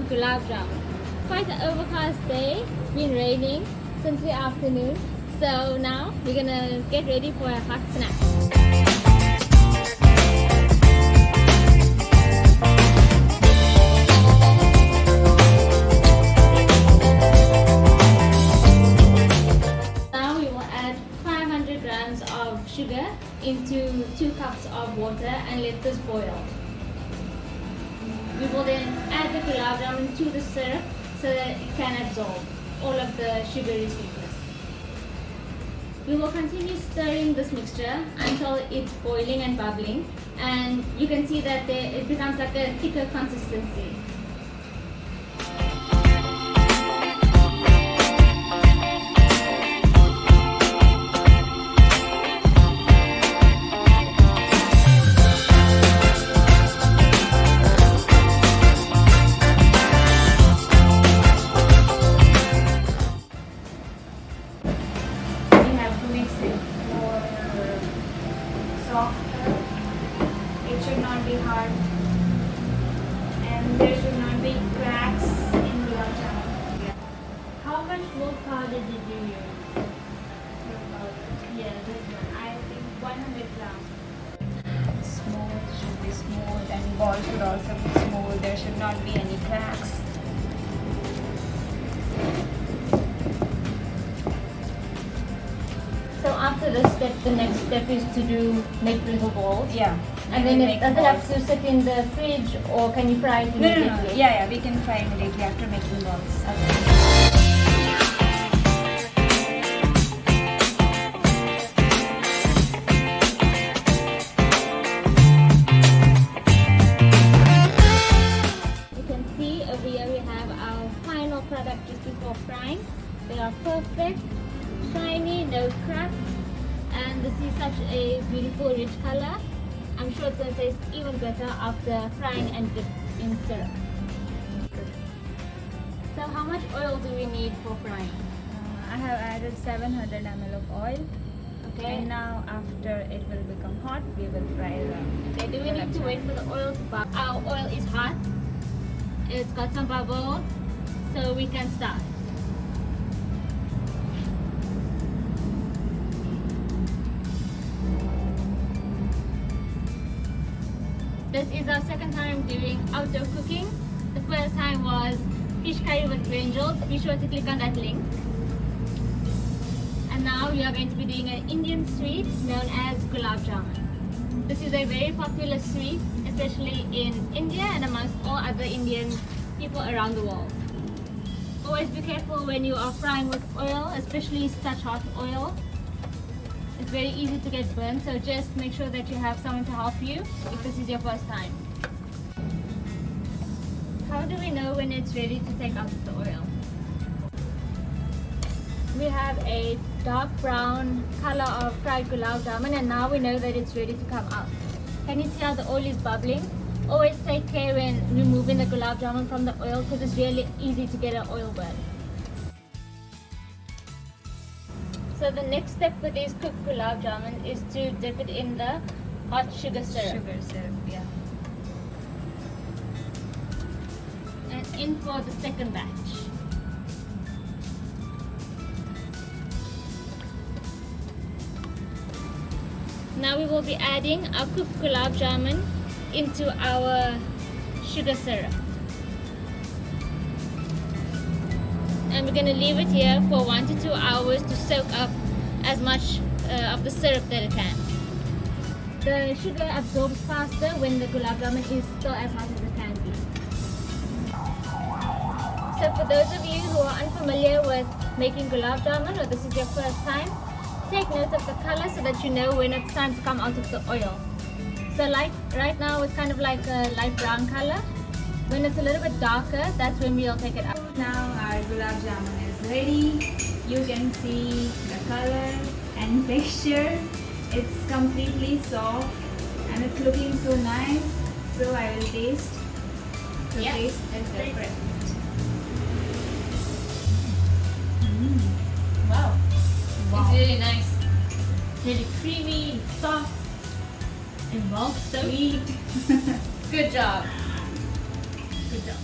Gulab Jamun. Quite an overcast day, been raining since the afternoon. So now we're gonna get ready for a hot snack. Now we will add 500 grams of sugar into 2 cups of water and let this boil. We will then add the gulab jamun to the syrup so that it can absorb all of the sugary sweetness. We will continue stirring this mixture until it's boiling and bubbling, and you can see that it becomes like a thicker consistency. Makes it more softer. It should not be hard, and there should not be cracks in gulab jamun. How much milk powder did you use? Yeah, this one. I think 100 grams. Smooth should be smooth, and ball should also be smooth. There should not be any cracks. So after this step, the next step is to make little balls. Yeah. And then does it have to sit in the fridge, or can you fry it immediately? No. Yeah, we can fry immediately after making balls. You can see over here we have our final product just before frying. They are perfect, shiny, no cracks, and this is such a beautiful rich color. I'm sure it's going to taste even better after frying and dipped in syrup. So how much oil do we need for frying? I have added 700 ml of oil. Okay. And now after it will become hot, we will fry them. Okay, do we need to wait for the oil to bubble? Our oil is hot. It's got some bubbles, so we can start. This is our second time doing outdoor cooking. The first time was fish curry with brinjals. Be sure to click on that link. And now we are going to be doing an Indian sweet known as Gulab Jamun. This is a very popular sweet, especially in India and amongst all other Indian people around the world. Always be careful when you are frying with oil, especially such hot oil. It's very easy to get burnt, so just make sure that you have someone to help you if this is your first time. How do we know when it's ready to take out the oil? We have a dark brown color of fried gulab jamun, and now we know that it's ready to come out. Can you see how the oil is bubbling? Always take care when removing the gulab jamun from the oil, because it's really easy to get an oil burn. So the next step with these cooked gulab jamun is to dip it in the hot sugar syrup. Sugar syrup, yeah. And in for the second batch. Now we will be adding our cooked gulab jamun into our sugar syrup. And we're going to leave it here for 1 to 2 hours to soak up as much of the syrup that it can. The sugar absorbs faster when the gulab jamun is still as hot as it can be. So for those of you who are unfamiliar with making gulab jamun, or this is your first time, take note of the color so that you know when it's time to come out of the oil. So like right now it's kind of like a light brown color. When it's a little bit darker, that's when we'll take it out. Now our gulab jamun is ready. You can see the color and texture. It's completely soft and it's looking so nice. So I will taste. So Yeah, taste is different. Wow. It's really nice. Really creamy, soft, and well, so Sweet. good job. Good job.